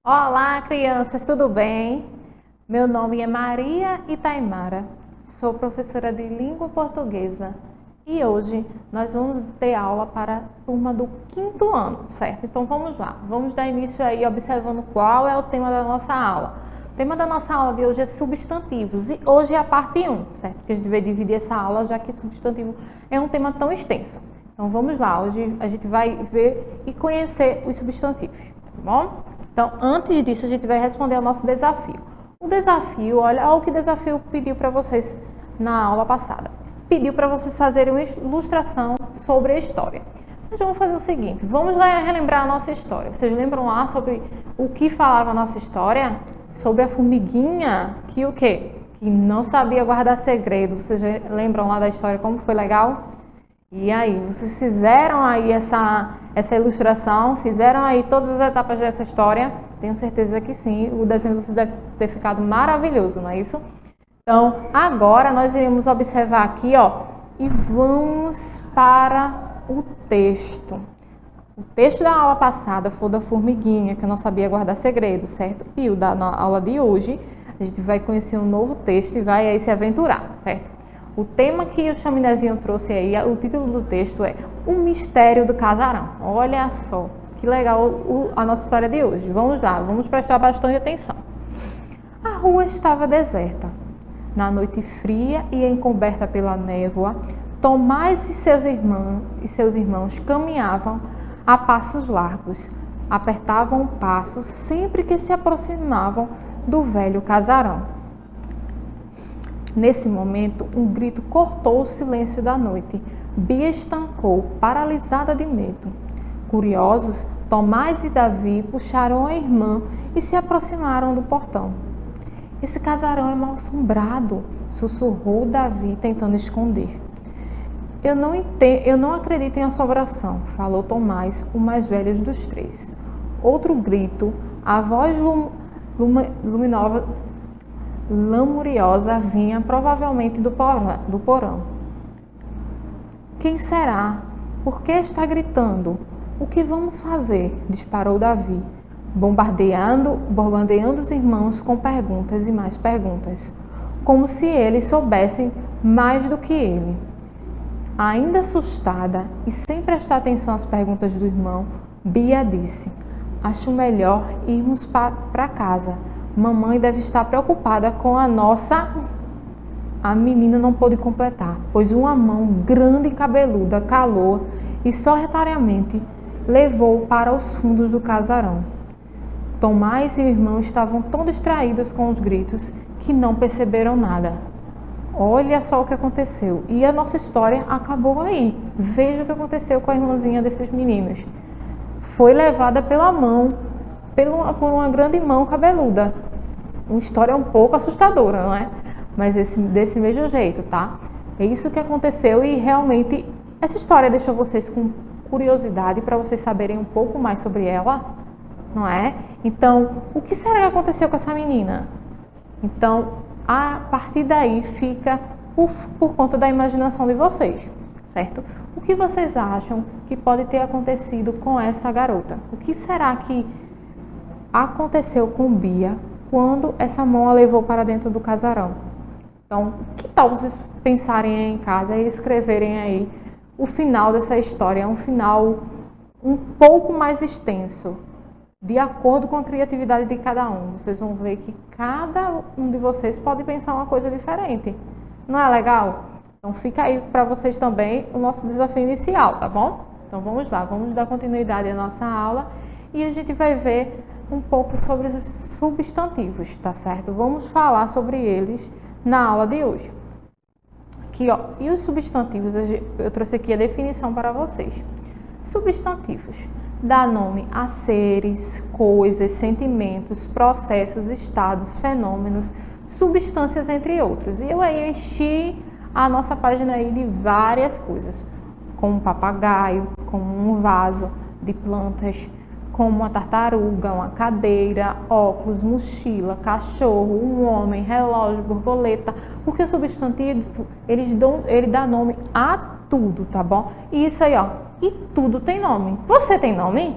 Olá, crianças, tudo bem? Meu nome é Maria Itaimara, sou professora de língua portuguesa e hoje nós vamos ter aula para a turma do quinto ano, certo? Então vamos lá, vamos dar início aí observando qual é o tema da nossa aula. O tema da nossa aula de hoje é substantivos e hoje é a parte 1, certo? Porque a gente vai dividir essa aula já que substantivo é um tema tão extenso. Então vamos lá, hoje a gente vai ver e conhecer os substantivos, tá bom? Então, antes disso, a gente vai responder ao nosso desafio. O desafio, olha o que o desafio pediu para vocês na aula passada. Pediu para vocês fazerem uma ilustração sobre a história. Mas vamos fazer o seguinte, vamos lá relembrar a nossa história. Vocês lembram lá sobre o que falava a nossa história? Sobre a formiguinha que o quê? Que não sabia guardar segredo. Vocês lembram lá da história como foi legal? E aí, vocês fizeram aí essa ilustração, fizeram aí todas as etapas dessa história? Tenho certeza que sim, o desenho de vocês deve ter ficado maravilhoso, não é isso? Então, agora nós iremos observar aqui, ó, e vamos para o texto. O texto da aula passada foi o da formiguinha, que eu não sabia guardar segredo, certo? E o da aula de hoje, a gente vai conhecer um novo texto e vai aí se aventurar, certo? O tema que o Chaminézinho trouxe aí, o título do texto é O Mistério do Casarão. Olha só, que legal a nossa história de hoje. Vamos lá, vamos prestar bastante atenção. A rua estava deserta. Na noite fria e encoberta pela névoa, Tomás e seus irmãos caminhavam a passos largos. Apertavam o passo sempre que se aproximavam do velho casarão. Nesse momento, um grito cortou o silêncio da noite. Bia estancou, paralisada de medo. Curiosos, Tomás e Davi puxaram a irmã e se aproximaram do portão. Esse casarão é mal assombrado, sussurrou Davi, tentando esconder. Eu não acredito em assombração, falou Tomás, o mais velho dos três. Outro grito, a voz lamuriosa vinha provavelmente do porão. Quem será? Por que está gritando? O que vamos fazer? Disparou Davi, bombardeando os irmãos com perguntas e mais perguntas, como se eles soubessem mais do que ele. Ainda assustada e sem prestar atenção às perguntas do irmão, Bia disse: Acho melhor irmos para casa. Mamãe deve estar preocupada com a nossa... A menina não pôde completar, pois uma mão grande e cabeluda calou e solitariamente levou para os fundos do casarão. Tomás e o irmão estavam tão distraídos com os gritos que não perceberam nada. Olha só o que aconteceu. E a nossa história acabou aí. Veja o que aconteceu com a irmãzinha desses meninos. Foi levada pela mão, por uma grande mão cabeluda. Uma história um pouco assustadora, não é? Mas desse mesmo jeito, tá? É isso que aconteceu e realmente essa história deixou vocês com curiosidade para vocês saberem um pouco mais sobre ela, não é? Então, o que será que aconteceu com essa menina? Então, a partir daí fica por conta da imaginação de vocês, certo? O que vocês acham que pode ter acontecido com essa garota? O que será que aconteceu com Bia quando essa mão a levou para dentro do casarão? Então, que tal vocês pensarem aí em casa e escreverem aí o final dessa história? É um final um pouco mais extenso, de acordo com a criatividade de cada um. Vocês vão ver que cada um de vocês pode pensar uma coisa diferente. Não é legal? Então, fica aí para vocês também o nosso desafio inicial, tá bom? Então, vamos lá, vamos dar continuidade à nossa aula e a gente vai ver um pouco sobre os substantivos, tá certo? Vamos falar sobre eles na aula de hoje. Aqui, ó, e os substantivos, eu trouxe aqui a definição para vocês. Substantivos dá nome a seres, coisas, sentimentos, processos, estados, fenômenos, substâncias, entre outros. E eu aí enchi a nossa página aí de várias coisas, como um papagaio, como um vaso de plantas, como uma tartaruga, uma cadeira, óculos, mochila, cachorro, um homem, relógio, borboleta, porque o substantivo, ele dá nome a tudo, tá bom? E isso aí, ó, e tudo tem nome. Você tem nome?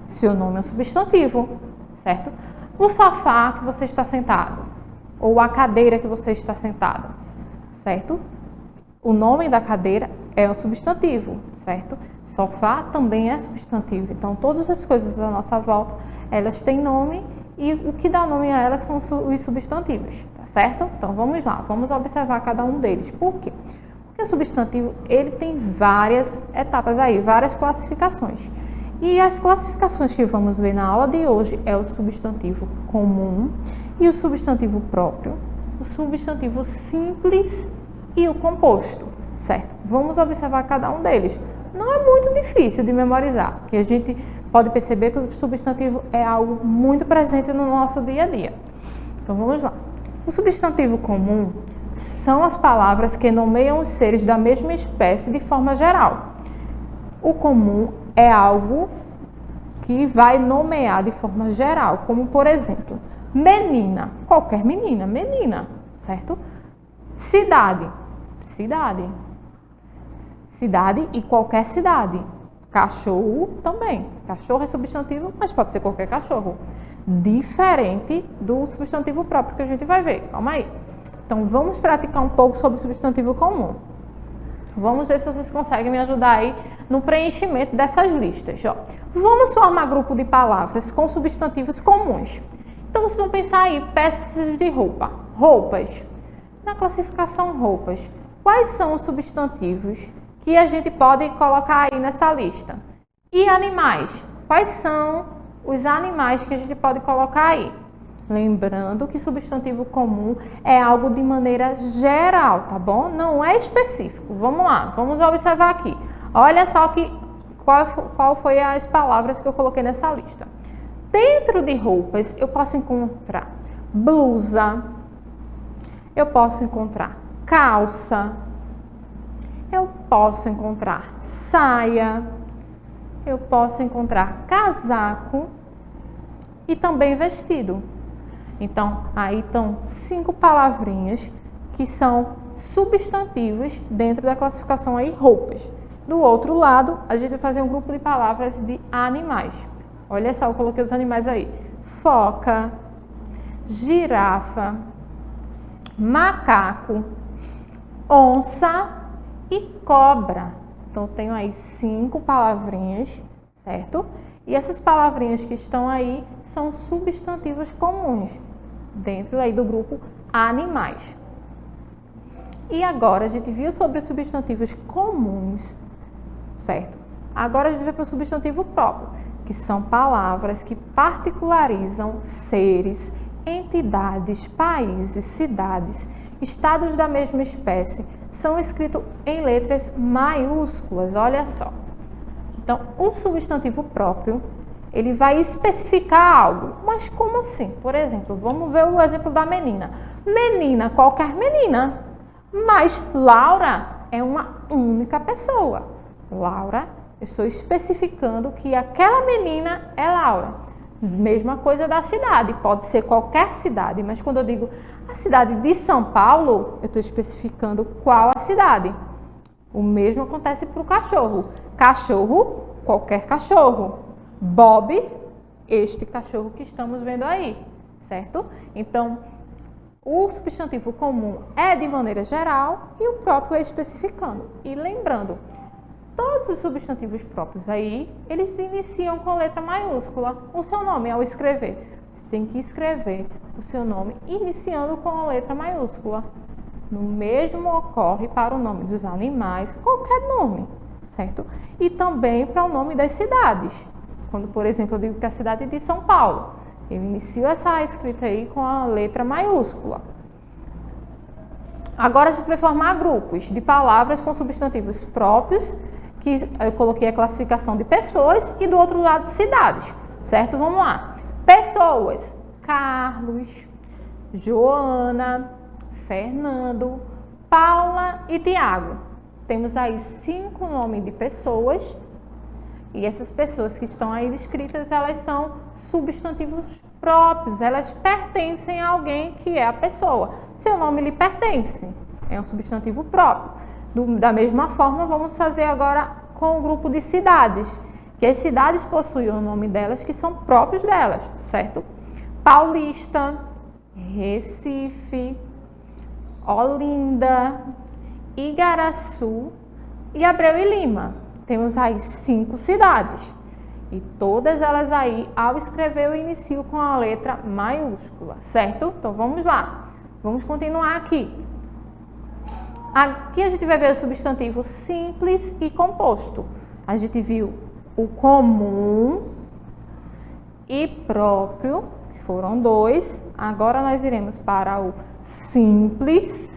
Seu nome é um substantivo, certo? O sofá que você está sentado, ou a cadeira que você está sentado, certo? O nome da cadeira é o substantivo, certo? Sofá também é substantivo. Então, todas as coisas à nossa volta, elas têm nome e o que dá nome a elas são os substantivos, tá certo? Então, vamos lá, vamos observar cada um deles. Por quê? Porque o substantivo, ele tem várias etapas aí, várias classificações. E as classificações que vamos ver na aula de hoje é o substantivo comum e o substantivo próprio, o substantivo simples e o composto, certo? Vamos observar cada um deles. Não é muito difícil de memorizar, porque a gente pode perceber que o substantivo é algo muito presente no nosso dia a dia. Então vamos lá. O substantivo comum são as palavras que nomeiam os seres da mesma espécie de forma geral. O comum é algo que vai nomear de forma geral, como por exemplo, menina, qualquer menina, menina, certo? Cidade, cidade. Cidade e qualquer cidade. Cachorro também. Cachorro é substantivo, mas pode ser qualquer cachorro. Diferente do substantivo próprio que a gente vai ver. Calma aí. Então, vamos praticar um pouco sobre o substantivo comum. Vamos ver se vocês conseguem me ajudar aí no preenchimento dessas listas. Ó. Vamos formar grupo de palavras com substantivos comuns. Então, vocês vão pensar aí, peças de roupa. Roupas. Na classificação roupas, quais são os substantivos que a gente pode colocar aí nessa lista? E animais? Quais são os animais que a gente pode colocar aí? Lembrando que substantivo comum é algo de maneira geral, tá bom? Não é específico. Vamos lá, vamos observar aqui. Olha só qual foi as palavras que eu coloquei nessa lista. Dentro de roupas, eu posso encontrar blusa, eu posso encontrar calça, eu posso encontrar saia, eu posso encontrar casaco e também vestido. Então, aí estão 5 palavrinhas que são substantivos dentro da classificação aí roupas. Do outro lado, a gente vai fazer um grupo de palavras de animais. Olha só, eu coloquei os animais aí. Foca, girafa, macaco, onça e cobra. Então, tenho aí 5 palavrinhas, certo? E essas palavrinhas que estão aí são substantivos comuns, dentro aí do grupo animais. E agora, a gente viu sobre os substantivos comuns, certo? Agora a gente vai para o substantivo próprio, que são palavras que particularizam seres, entidades, países, cidades, estados da mesma espécie, são escritos em letras maiúsculas, olha só. Então, o substantivo próprio, ele vai especificar algo, mas como assim? Por exemplo, vamos ver o exemplo da menina. Menina, qualquer menina, mas Laura é uma única pessoa. Laura, eu estou especificando que aquela menina é Laura. Mesma coisa da cidade, pode ser qualquer cidade, mas quando eu digo a cidade de São Paulo, eu estou especificando qual a cidade. O mesmo acontece para o cachorro. Cachorro, qualquer cachorro. Bob, este cachorro que estamos vendo aí, certo? Então, o substantivo comum é de maneira geral e o próprio é especificando. E lembrando, todos os substantivos próprios aí, eles iniciam com letra maiúscula. O seu nome, ao escrever, você tem que escrever o seu nome iniciando com a letra maiúscula. No mesmo ocorre para o nome dos animais, qualquer nome, certo? E também para o nome das cidades. Quando, por exemplo, eu digo que a cidade é de São Paulo, eu inicio essa escrita aí com a letra maiúscula. Agora a gente vai formar grupos de palavras com substantivos próprios, que eu coloquei a classificação de pessoas, e do outro lado cidades, certo? Vamos lá. Pessoas: Carlos, Joana, Fernando, Paula e Tiago. Temos aí 5 nomes de pessoas, e essas pessoas que estão aí descritas, elas são substantivos próprios, elas pertencem a alguém que é a pessoa. Seu nome lhe pertence, é um substantivo próprio. Da mesma forma, vamos fazer agora com o grupo de cidades, que as cidades possuem o nome delas, que são próprios delas, certo? Paulista, Recife, Olinda, Igaraçu e Abreu e Lima. Temos aí 5 cidades. E todas elas aí, ao escrever, eu inicio com a letra maiúscula, certo? Então vamos lá. Vamos continuar aqui. Aqui a gente vai ver o substantivo simples e composto. A gente viu o comum e próprio, que foram 2. Agora nós iremos para o simples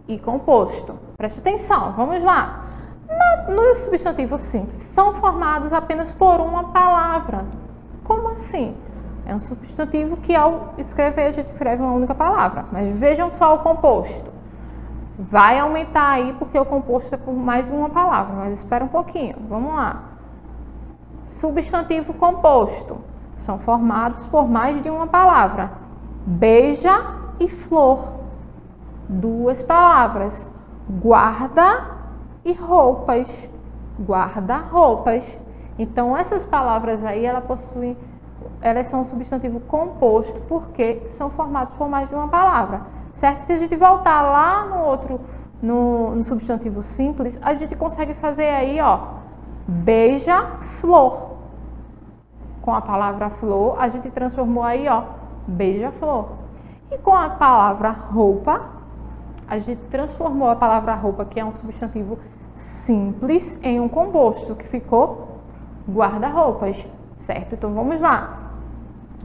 e composto. Preste atenção, vamos lá. No substantivo simples, são formados apenas por uma palavra. Como assim? É um substantivo que ao escrever a gente escreve uma única palavra. Mas vejam só o composto. Vai aumentar aí porque o composto é por mais de uma palavra, mas espera um pouquinho. Vamos lá. Substantivo composto. São formados por mais de uma palavra. Beija e flor. 2 palavras. Guarda e roupas. Guarda-roupas. Então, essas palavras aí, elas são um substantivo composto porque são formados por mais de uma palavra, certo? Se a gente voltar lá no substantivo simples, a gente consegue fazer aí, ó, beija-flor. Com a palavra flor, a gente transformou aí, ó, beija-flor. E com a palavra roupa, a gente transformou a palavra roupa, que é um substantivo simples, em um composto, que ficou guarda-roupas, certo? Então vamos lá.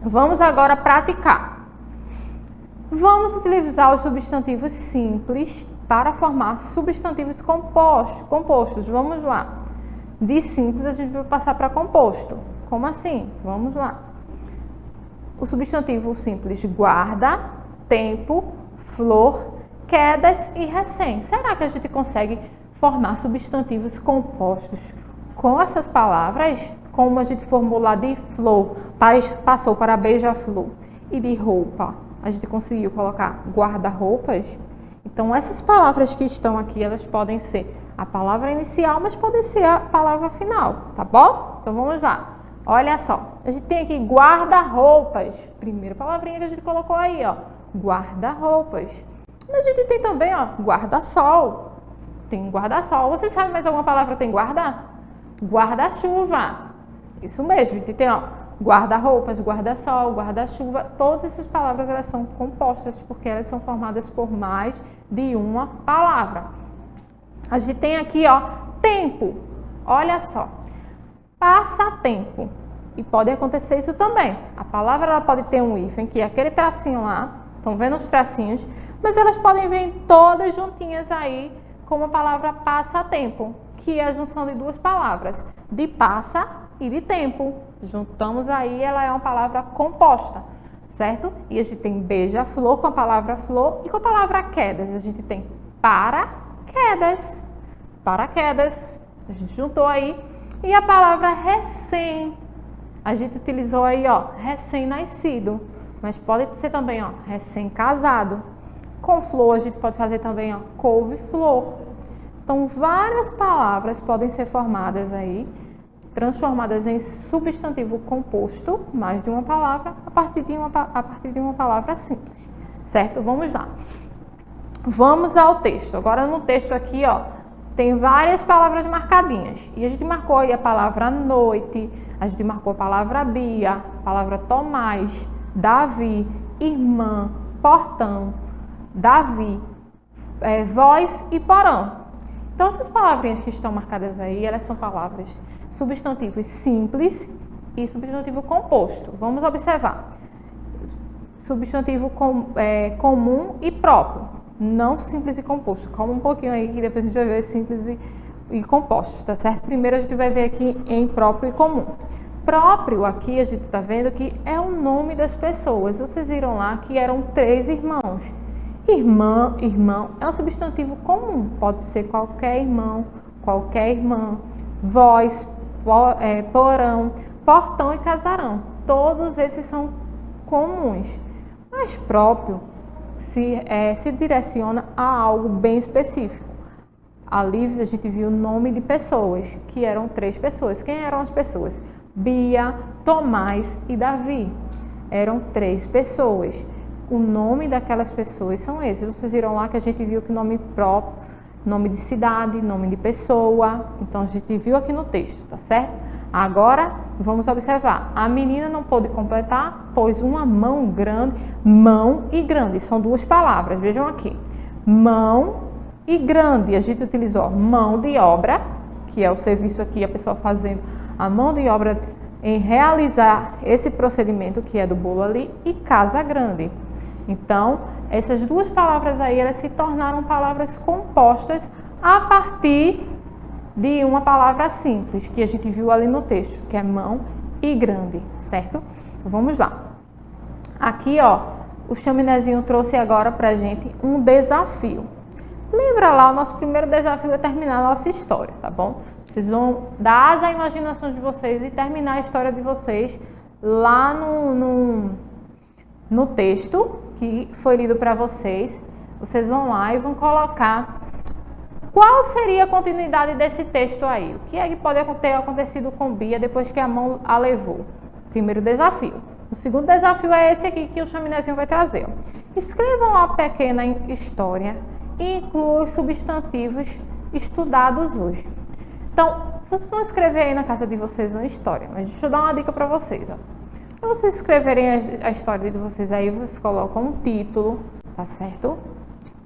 Vamos agora praticar. Vamos utilizar os substantivos simples para formar substantivos compostos. Vamos lá. De simples a gente vai passar para composto. Como assim? Vamos lá. O substantivo simples guarda, tempo, flor, quedas e recém. Será que a gente consegue formar substantivos compostos com essas palavras? Como a gente formou lá de flor, passou para beija-flor, e de roupa, a gente conseguiu colocar guarda-roupas? Então, essas palavras que estão aqui, elas podem ser a palavra inicial, mas podem ser a palavra final, tá bom? Então, vamos lá. Olha só, a gente tem aqui guarda-roupas. Primeira palavrinha que a gente colocou aí, ó, guarda-roupas. Mas a gente tem também, ó, guarda-sol. Tem guarda-sol. Você sabe mais alguma palavra que tem guarda? Guarda-chuva. Isso mesmo, a gente tem, ó, guarda-roupas, guarda-sol, guarda-chuva. Todas essas palavras, elas são compostas porque elas são formadas por mais de uma palavra. A gente tem aqui, ó, tempo. Olha só. Passatempo. E pode acontecer isso também. A palavra, ela pode ter um hífen, que é aquele tracinho lá. Estão vendo os tracinhos? Mas elas podem vir todas juntinhas aí como a palavra passatempo, que é a junção de 2 palavras, de passa e de tempo. Juntamos aí, ela é uma palavra composta, certo? E a gente tem beija-flor com a palavra flor e com a palavra quedas. A gente tem paraquedas. Paraquedas. A gente juntou aí. E a palavra recém. A gente utilizou aí, ó, recém-nascido. Mas pode ser também, ó, recém-casado. Com flor, a gente pode fazer também, ó, couve-flor. Então, várias palavras podem ser formadas aí, transformadas em substantivo composto, mais de uma palavra, a partir de uma palavra simples, certo? Vamos lá. Vamos ao texto. Agora, no texto aqui, ó, tem várias palavras marcadinhas. E a gente marcou aí a palavra noite, a gente marcou a palavra Bia, a palavra Tomás, Davi, irmã, portão, Davi, voz e porão. Então, essas palavrinhas que estão marcadas aí, elas são palavras substantivos simples e substantivo composto. Vamos observar. Substantivo comum e próprio, não simples e composto. Calma um pouquinho aí que depois a gente vai ver simples e compostos, tá certo? Primeiro a gente vai ver aqui em próprio e comum. Próprio, aqui a gente está vendo que é o nome das pessoas. Vocês viram lá que eram 3 irmãos. Irmã, irmão, é um substantivo comum. Pode ser qualquer irmão, qualquer irmã. Voz, porão, portão e casarão. Todos esses são comuns. Mas próprio se direciona a algo bem específico. Ali a gente viu o nome de pessoas, que eram 3 pessoas. Quem eram as pessoas? Bia, Tomás e Davi. eram 3 pessoas. O nome daquelas pessoas são esses. Vocês viram lá que a gente viu que nome próprio, nome de cidade, nome de pessoa. Então, a gente viu aqui no texto, tá certo? Agora, vamos observar. A menina não pôde completar, pois uma mão e grande, são 2 palavras, vejam aqui. Mão e grande, a gente utilizou mão de obra, que é o serviço aqui, a pessoa fazendo a mão de obra em realizar esse procedimento, que é do bolo ali, e casa grande. Então, essas 2 palavras aí, elas se tornaram palavras compostas a partir de uma palavra simples, que a gente viu ali no texto, que é mão e grande, certo? Vamos lá. Aqui, ó, o chaminézinho trouxe agora pra gente um desafio. Lembra lá, o nosso primeiro desafio é terminar a nossa história, tá bom? Vocês vão dar asa à imaginação de vocês e terminar a história de vocês lá no texto que foi lido para vocês. Vocês vão lá e vão colocar qual seria a continuidade desse texto aí. O que é que pode ter acontecido com Bia depois que a mão a levou? Primeiro desafio. O segundo desafio é esse aqui que o chaminézinho vai trazer. Escrevam uma pequena história e incluam os substantivos estudados hoje. Então, vocês vão escrever aí na casa de vocês uma história, mas deixa eu dar uma dica para vocês, ó. Para vocês escreverem a história de vocês aí, vocês colocam um título, tá certo?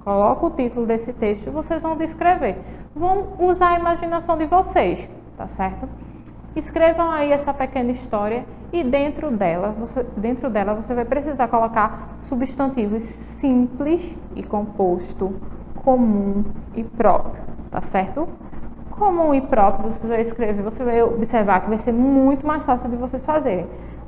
Coloca o título desse texto e vocês vão descrever. Vão usar a imaginação de vocês, tá certo? Escrevam aí essa pequena história e dentro dela você vai precisar colocar substantivos simples e composto, comum e próprio, tá certo? Comum e próprio você vai escrever, você vai observar que vai ser muito mais fácil de vocês fazerem.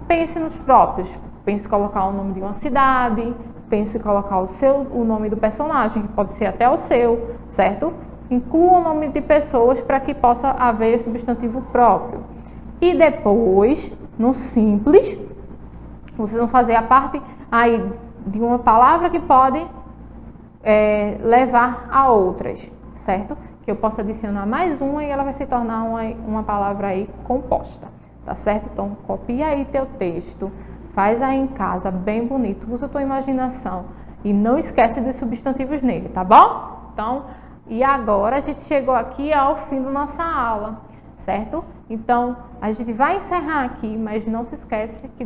Pense nos próprios, pense em colocar o nome de uma cidade, pense em colocar o nome do personagem, que pode ser até o seu, certo? Inclua o nome de pessoas para que possa haver substantivo próprio. E depois, no simples, vocês vão fazer a parte aí de uma palavra que pode levar a outras, certo? Que eu possa adicionar mais uma e ela vai se tornar uma palavra aí composta, tá certo? Então, copia aí teu texto, faz aí em casa, bem bonito, usa a tua imaginação e não esquece dos substantivos nele, tá bom? Então, e agora a gente chegou aqui ao fim da nossa aula, certo? Então, a gente vai encerrar aqui, mas não se esquece que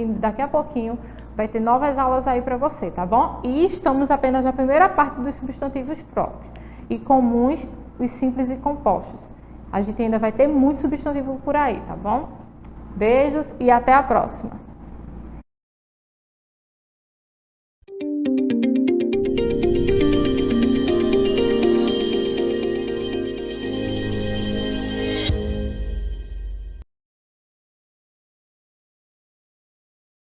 daqui a pouquinho vai ter novas aulas aí para você, tá bom? E estamos apenas na primeira parte dos substantivos próprios e comuns, os simples e compostos. A gente ainda vai ter muito substantivo por aí, tá bom? Beijos e até a próxima!